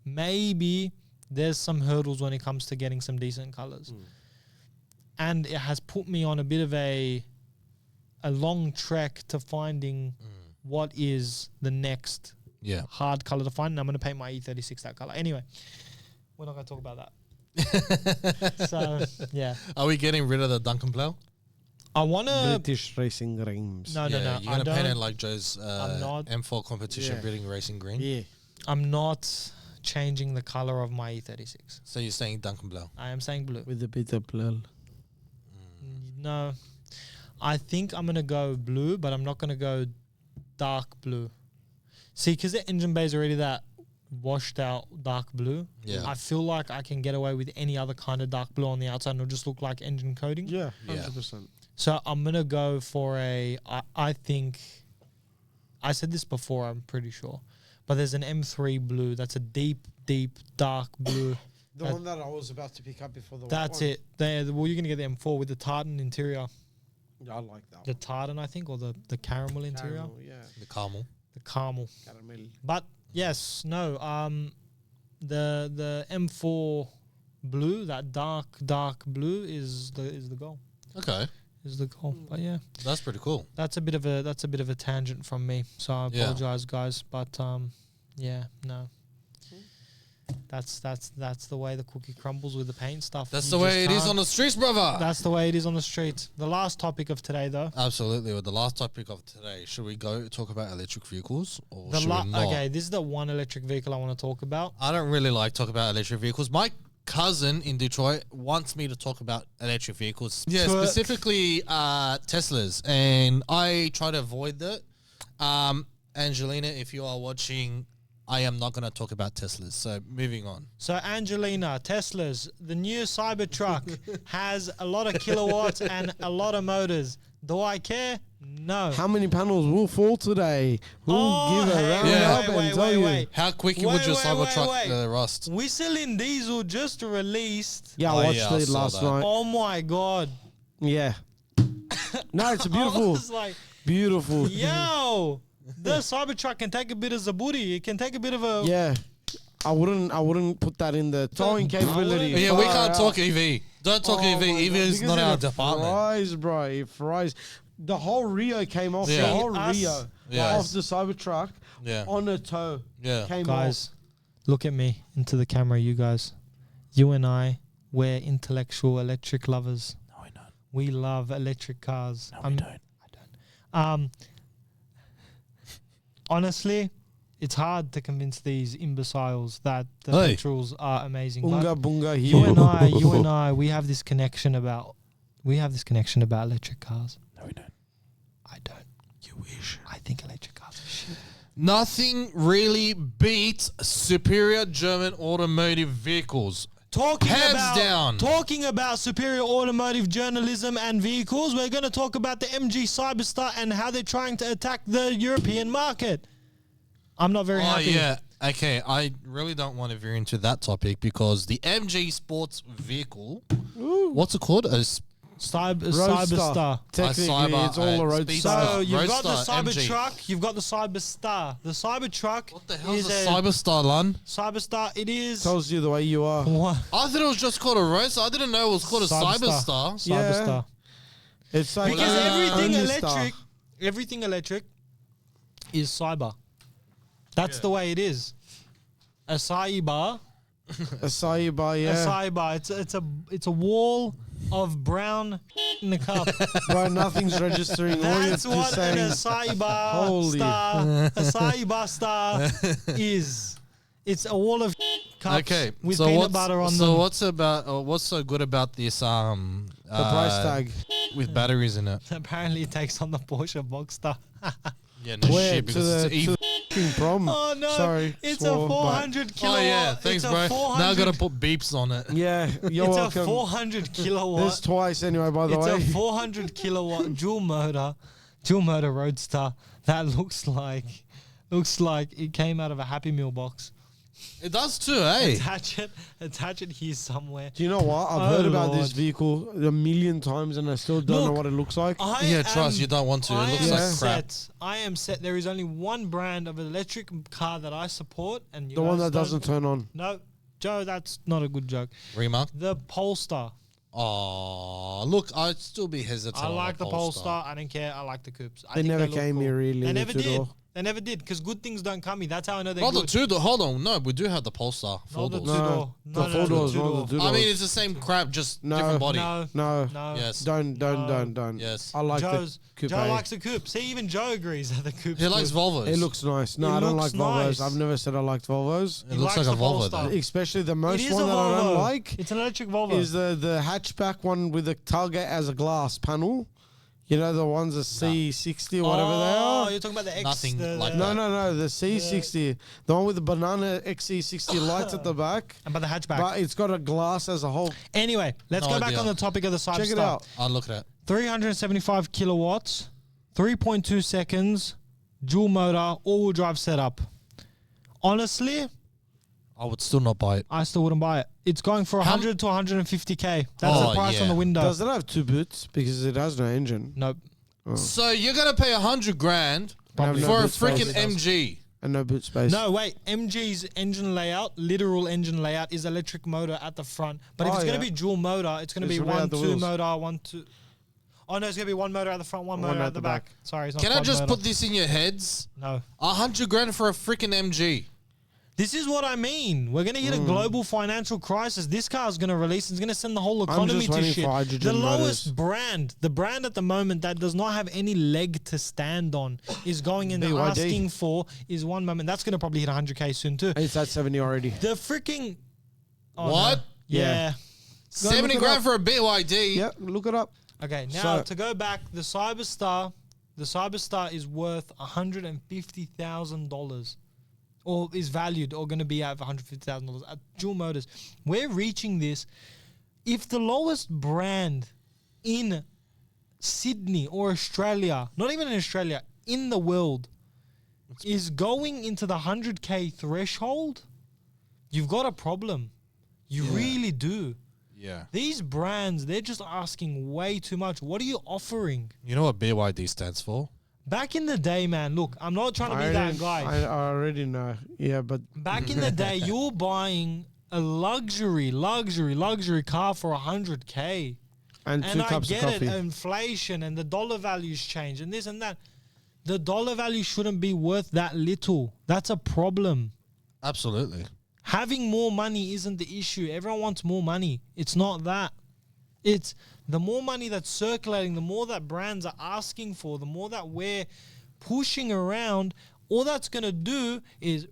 maybe there's some hurdles when it comes to getting some decent colors. And it has put me on a bit of a long trek to finding what is the next hard color to find. And I'm going to paint my E36 that color. Anyway, we're not going to talk about that. So, yeah. Are we getting rid of the Duncan Plow? I want to... British Racing Rims. No. You're going to paint it like Joe's not- M4 competition British Racing Green? Yeah. I'm not changing the color of my E36. So you're saying Duncan Plow? I am saying blue. With a bit of blue. No. I think I'm going to go blue, but I'm not going to go dark blue. See, because the engine bay is already that washed out dark blue. Yeah. I feel like I can get away with any other kind of dark blue on the outside and it'll just look like engine coating. Yeah, Yeah. 100%. So I'm going to go for I think, I said this before, I'm pretty sure, but there's an M3 blue that's a deep, dark blue. The one that I was about to pick up before the That's one. it. Well, you're going to get the M4 with the tartan interior. Yeah, I like that The tartan, I think, or the caramel interior. Caramel, yeah. The Carmel. The caramel. Caramel. But yes, no. The M4 blue, that dark blue is the goal. Okay. Is the goal. But yeah, That's pretty cool. that's a bit of a tangent from me. So I Yeah. apologize, guys. But yeah, no. That's the way the cookie crumbles with the paint stuff. That's You the way just it is can't- on the streets, brother. That's the way it is on the street. The last topic of today, though. Absolutely. Well, the last topic of today, should we go talk about electric vehicles or The should we not? okay, this is the one electric vehicle I want to talk about. I don't really like talk about electric vehicles. My cousin in Detroit wants me to talk about electric vehicles. Yeah, Twerk. specifically Teslas, and I try to avoid that. Angelina, if you are watching, I am not going to talk about Teslas. So moving on. So Angelina, Tesla's, the new Cybertruck has a lot of kilowatts and a lot of motors. Do I care? No. How many panels will fall today? We'll give a round up and tell you. How quick Wait, would your wait, Cybertruck rust? Whistling Diesel just released. Yeah, Oh, I watched yeah, I it saw last that. night. Oh my God. Yeah. No, it's a I beautiful, was like, beautiful. yo, the Cybertruck can take a bit of Zaburi. It can take a bit of a... Yeah. I wouldn't put that in the towing capability. Yeah, we Far can't out. talk EV. Don't talk Oh EV. my EV God, is because not it our department. Fries, bro. It fries. The whole Rio came off. Yeah. The whole Us- Rio Yeah. off the Cybertruck Yeah. on a tow Yeah. came Guys, look at me into the camera, you guys. You and I, we're intellectual electric lovers. No, we don't. We love electric cars. No, we don't. I don't. Honestly, it's hard to convince these imbeciles that the Hey. petrols are amazing. off. But Unga bunga you here. and I, we have this connection about electric cars. No, we don't. I don't. You wish. I think electric cars are shit. Nothing really beats superior German automotive vehicles. Talking about superior automotive journalism and vehicles, we're going to talk about the MG Cyberstar and how they're trying to attack the European market. I'm not very happy. Yeah. Okay, I really don't want to veer into that topic because the MG Sports vehicle, what's it called? Cyberstar. Technically, Cyber, it's all a road speed star. So you've got the Roadster, MG. Cybertruck, you've got the Cyberstar. The Cybertruck What the hell is is a Cyberstar, Lun? Cyberstar. It is... Tells you the way you are. What? I thought it was just called a Roadster. I didn't know it was called a Cyberstar. Yeah. Cyberstar. It's like Because everything only star. electric is cyber. That's the way it is. A cyber, A Cyber, a yeah. cyber. It's a wall of brown in the cup. Bro, nothing's registering. All you're That's just what saying. a cyber Holy. star, a cyber star is. It's a wall of cups Okay, with so peanut butter on them. what's so good about this? The price tag. with batteries in it. Apparently, it takes on the Porsche Boxster. Yeah, no Where shit to because the, it's evil. to the prom. Oh no! Sorry, It's swore, a but- 400 kilowatt. Oh yeah, thanks, it's bro. A 400, Now I gotta put beeps on it. Yeah, you're it's welcome. a 400 kilowatt. There's twice anyway, by the It's way. a 400 kilowatt dual motor roadster that looks like it came out of a Happy Meal box. It does too, eh? Attach it here somewhere. Do you know what? I've Oh, heard about Lord. this vehicle a million times and I still don't know Look, what it looks like. Yeah, trust, you don't want to. It I looks am like Yeah. crap. I am set. There is only one brand of electric car that I support, and you The one guys that don't- doesn't turn on. No, Joe, that's not a good joke. Remark. The Polestar. Oh, look, I'd still be hesitant. I on like a the Polestar. I don't care. I like the coupes. I They think never look came here really. They the never did. two-door. They never did because good things don't come here. That's how I know they're Oh, the good. two door. Hold on, no, we do have the Polestar. No, the Four two doors. door. The four doors, not the two I mean, doors. it's the same crap, just No. different body. No, No, no. Yes. don't. Yes. I like Joe the coupe. likes the coupe. See, even Joe agrees that the coupe. He likes Volvos. It looks nice. No, It I don't like looks nice. Volvos. I've never said I liked Volvos. It looks like a Volvo though. Especially the most It is one a that I don't Volvo. like It's an electric Volvo. is the hatchback one with the tailgate as a glass panel. You know the ones, the C60 or whatever they Oh, are. you're talking about the X. Nothing like the, that. No, the C60, the one with the banana XC60 lights at the back, About the hatchback. but it's got a glass as a whole. Anyway, let's No go back idea. on the topic of the Cyberstar. Check it out. I'll look at it. 375 kilowatts, 3.2 seconds, dual motor, all-wheel drive setup. Honestly, I would still not buy it. I still wouldn't buy it. It's going for How 100 to 150k. That's the Oh, price on yeah. the window. Does it have two boots? Because it has no engine. Nope. So you're gonna pay $100,000 Probably for no a boot space. freaking MG. And no boot space. No, wait. MG's engine layout, literal engine layout, is electric motor at the front. But if Oh, it's going yeah. to be dual motor, it's going to It's be gonna be out the 1-2 wheels. motor, 1-2. Oh no, it's going to be one motor at the front, one motor at the back. Sorry, it's not Can I quad just motor. put this in your heads? No. $100,000 for a freaking MG. This is what I mean. We're going to hit a global financial crisis. This car is going to release. It's going to send the whole economy just to waiting shit. for hydrogen The motors. lowest brand, the brand at the moment that does not have any leg to stand on, is going in BYD. asking for is one moment. That's going to probably hit 100k soon too. It's at 70 already. The freaking What? no. Yeah. Go look 70 it grand up. for a BYD. Yeah, look it up. Okay, now So- to go back, the Cyberstar is worth $150,000, or is valued, or going to be at $150,000 at dual motors. We're reaching this. If the lowest brand in Sydney or Australia, not even in Australia, in the world, is going into the 100k threshold, you've got a problem. You really do. Yeah. These brands, they're just asking way too much. What are you offering? You know what BYD stands for? Back in the day, man, look, I'm not trying to be that guy. I already know. Yeah, but Back in the day, you were buying a luxury car for 100k. and two And I cups of get it, coffee. inflation and the dollar values change and this and that. The dollar value shouldn't be worth that little. That's a problem. Absolutely. Having more money isn't the issue. Everyone wants more money. It's not that. It's the more money that's circulating, the more that brands are asking for, the more that we're pushing around. All that's going to do is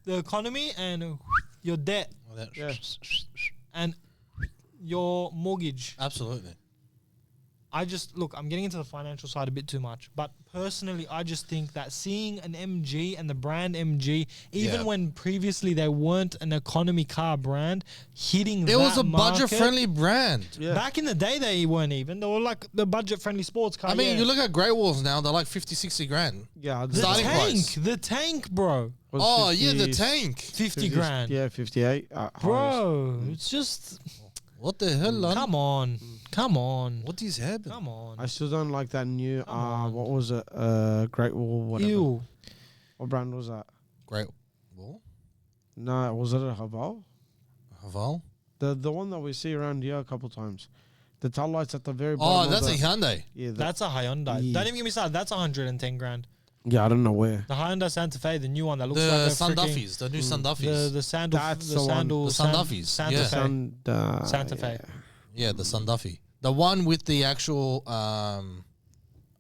the economy and your debt Yeah. and your mortgage. Absolutely. I'm getting into the financial side a bit too much, but personally, I just think that seeing an MG and the brand MG, even Yeah. when previously they weren't an economy car brand, hitting It was that a market- budget-friendly brand. Yeah. Back in the day, they weren't even. They were like the budget-friendly sports car. I mean, yeah. you look at Grey Walls now, they're like 50, 60 grand. Yeah, the starting price. the tank, bro, was Oh, yeah, the 50 tank. 50 grand, Yeah, 58. Highest. bro. It's just What the hell, Lon? come on, What is happening? come on. I still don't like that new. on. What was it? Great Wall. Whatever. Ew. What brand was that? Great Wall? No, was it a Haval? Haval? The one that we see around here a couple times. The tail lights at the very Oh, bottom. that's of a the, Hyundai. yeah. That's a Hyundai. Yeah. Don't even get me started. That's 110 grand. Yeah, I don't know where. The Hyundai Santa Fe, the new one that looks The like a Sun freaking- Duffys, the new Sun Duffys. The sandal, That's the the one. sandal, The Sun Duffys, Santa yeah. Fe. Santa yeah. Fe. Yeah, the Sun Duffy. The one with the actual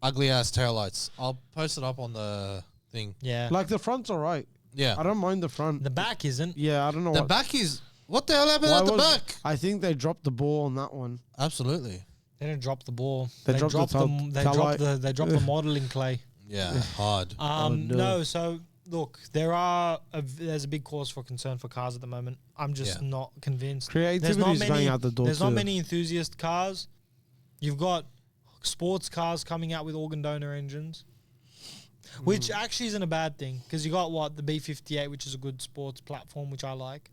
ugly ass taillights. I'll post it up on the thing. Yeah. Like the front's alright, Yeah. I don't mind the front. The back isn't. Yeah, I don't know The what. back is... What the hell happened Why at the was- back? I think they dropped the ball on that one. Absolutely. They didn't drop the ball. They dropped the They dropped the modeling clay. Yeah, hard. no. No, so look, there's a big cause for concern for cars at the moment. I'm just not convinced. Creativity is going out the door. There's not many enthusiast cars. You've got sports cars coming out with organ donor engines, which actually isn't a bad thing because you got the B58, which is a good sports platform, which I like.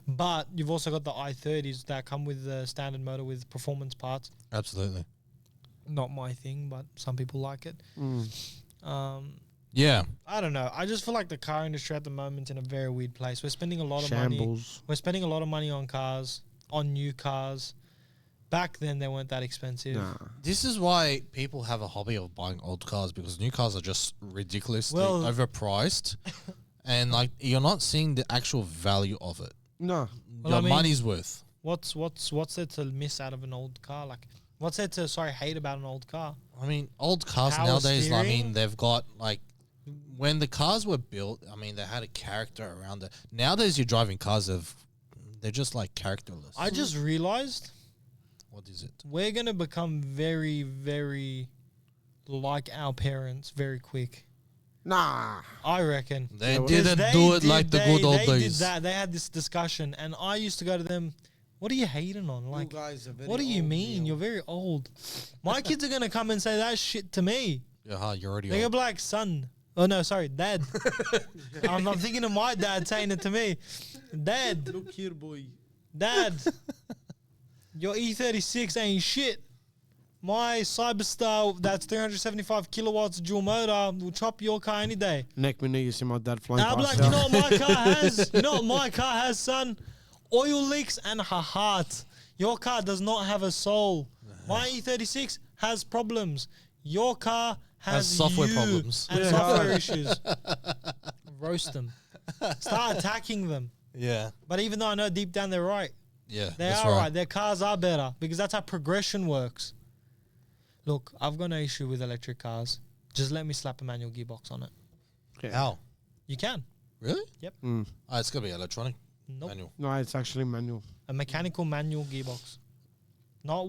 But you've also got the i30s that come with the standard motor with performance parts. Absolutely. Not my thing, but some people like it. Yeah. I don't know. I just feel like the car industry at the moment in a very weird place. We're spending a lot of Shambles. money. We're spending a lot of money on cars, on new cars. Back then, they weren't that expensive. Nah. This is why people have a hobby of buying old cars, because new cars are just ridiculously overpriced. And like you're not seeing the actual value of it. No. Well, Your I mean, money's worth. What's there to miss out of an old car? Like, what's there to hate about an old car? I mean, old cars Power nowadays, I steering? mean, they've got like, when the cars were built, I mean, they had a character around it. Nowadays, you're driving cars they're just like characterless. I just realized What is it? we're going to become very, very like our parents very quick. Nah. I reckon. They Yeah, didn't do it like the good old They days. did that. They had this discussion, and I used to go to them, what are you hating on? Like, guys are very what do you old, mean? Neil. You're very old. My kids are going to come and say that shit to me. Yeah, you're already They're going old. to be like, son. Oh, no, sorry, dad. I'm thinking of my dad saying it to me. Dad, Look here, boy. dad, your E36 ain't shit. My Cyberstar, that's 375 kilowatts dual motor, will chop your car any day. Next minute you see my dad flying I'll be past like, you know what my car has? You know what my car has, son? Oil leaks and a heart. Your car does not have a soul. My E36 has problems. Your car has software you problems. and Yeah. software issues. Roast them. Start attacking them. Yeah. But even though I know deep down they're right, Yeah. they that's are right. Their cars are better because that's how progression works. Look, I've got no issue with electric cars. Just let me slap a manual gearbox on it. How? You can. Really? Mm. Oh, it's going to be electronic. Nope. Manual. No, it's actually manual. A mechanical manual gearbox. Not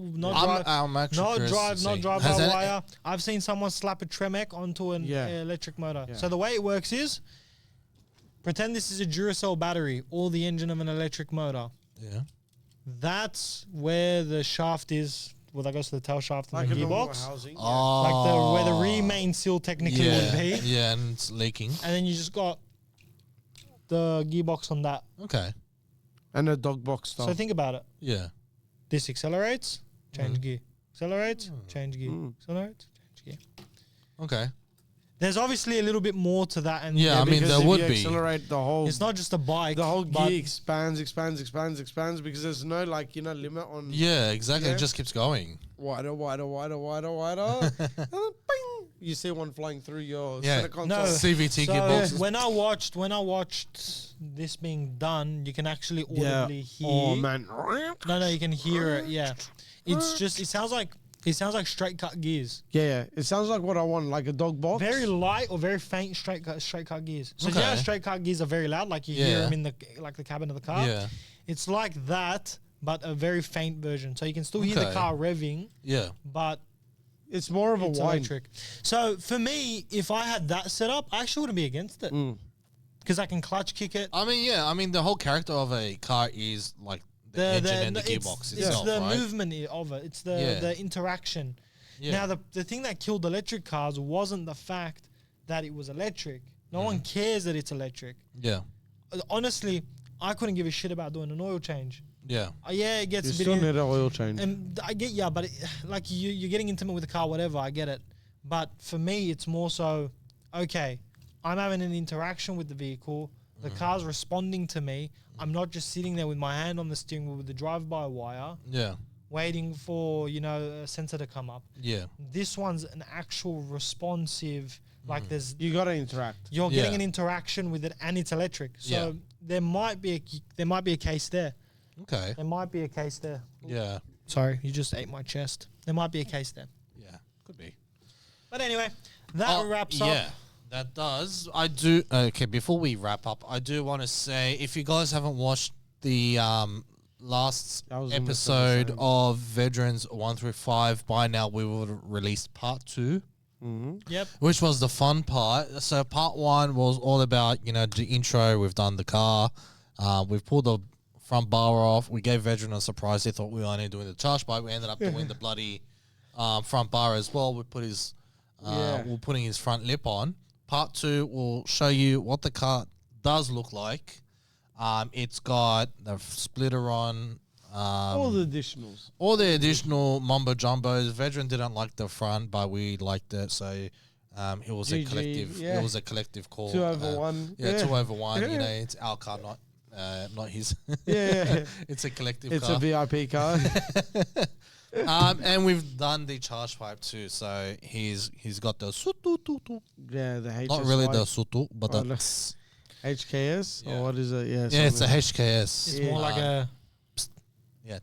I'm actually curious to see. drive Has by any- wire. I've seen someone slap a Tremec onto an electric motor. Yeah. So the way it works is, pretend this is a Duracell battery or the engine of an electric motor. Yeah. That's where the shaft is. Well, that goes to the tail shaft Like of a the normal gearbox. housing. Oh. Like where the remain seal technically would be. Yeah, and it's leaking. And then you just got the gearbox on that. Okay. And a dog box stuff. So think about it. Yeah. This accelerates, change gear. Accelerates, change gear. Mm. Accelerates, change gear. Okay. There's obviously a little bit more to that. And Yeah, I mean, because there if would you be. accelerate the whole it's not just a bike. the whole but gear expands because there's no limit on Yeah, exactly. Yeah. It just keeps going. wider. And then bing, you see one flying through your Yeah. center console. No. CVT so gearboxes. when I watched this being done, you can actually Yeah. audibly hear. Oh man. No, you can hear it. Yeah, it's just it sounds like straight cut gears. Yeah. It sounds like what I want, like a dog box. Very light or very faint straight cut gears. So yeah, Okay. straight cut gears are very loud, like you hear Yeah. them in the cabin of the car. Yeah. It's like that, but a very faint version. So you can still hear the Okay. car revving, Yeah. but It's more of a it's whine. electric. So for me, if I had that set up, I actually wouldn't be against it Mm. because I can clutch kick it. I mean, yeah. I mean, the whole character of a car is like the engine and the gearbox it's itself, the right? movement of it. It's Yeah. the interaction. Yeah. Now the thing that killed electric cars wasn't the fact that it was electric. No one cares that it's electric. Yeah. Honestly, I couldn't give a shit about doing an oil change. Yeah. Yeah, it gets You a bit. still need an oil change. And I get but like you're getting intimate with the car, whatever. I get it, but for me, it's more so. Okay, I'm having an interaction with the vehicle. The car's responding to me. I'm not just sitting there with my hand on the steering wheel with the drive-by wire, Yeah. waiting for a sensor to come up. Yeah. This one's an actual responsive. Like You gotta interact. you're getting Yeah. an interaction with it, and it's electric. So Yeah. there might be a case there. Okay. There might be a case there. Yeah. Sorry, you just ate my chest. There might be a case there. Yeah. Could be. But anyway, that wraps up. Yeah. That does. I do. Okay, before we wrap up, I do want to say if you guys haven't watched the last episode of Veterans 1 through 5, by now we would have released part 2. Mm-hmm. Yep. Which was the fun part. So part 1 was all about, the intro. We've done the car. We've pulled the front bar off. We gave Veteran a surprise. They thought we were only doing the charge bike. We ended up doing the bloody front bar as well. We put his, we're putting his front lip on. Part 2 will show you what the car does look like. It's got the splitter on. All the additionals. All the additional mumbo jumbos. Veteran didn't like the front, but we liked it, so it was a collective. It was a collective call. 2 over 1. Yeah, 2 over 1. It's our car, not his. Yeah. It's a collective. It's car. a VIP car. And we've done the charge pipe too. So he's got the sutu. Yeah, the HSY. Not really the sutu, but the HKS or what is it? Yeah, it's a HKS. It's more like a. Yeah.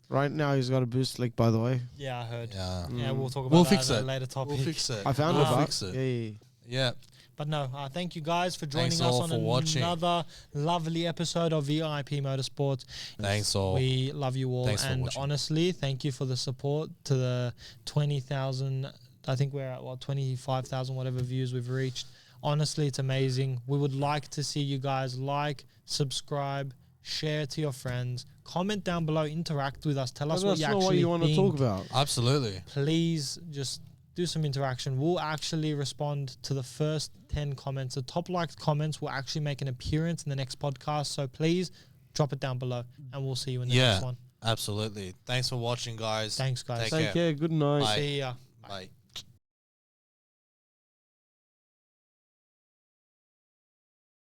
Right now he's got a boost leak, by the way. Yeah, I heard. Yeah. Yeah, we'll talk about that fix at a it. later topic. We'll fix it. I found we'll it. Fix it. Yeah. But no, thank you guys for joining Thanks us all on for watching. another lovely episode of VIP Motorsports. Thanks all. We love you all. Thanks for and watching. honestly, thank you for the support to the 20,000. I think we're at 25,000, whatever views we've reached. Honestly, it's amazing. We would like to see you guys like, subscribe, share to your friends, comment down below, interact with us, tell us what you actually want to talk about. Absolutely. Please just do some interaction. We'll actually respond to the first 10 comments. The top liked comments will actually make an appearance in the next podcast. So please drop it down below and we'll see you in the next one. Absolutely. Thanks for watching, guys. Thanks, guys. Take care. Good night. Bye. See ya. Bye.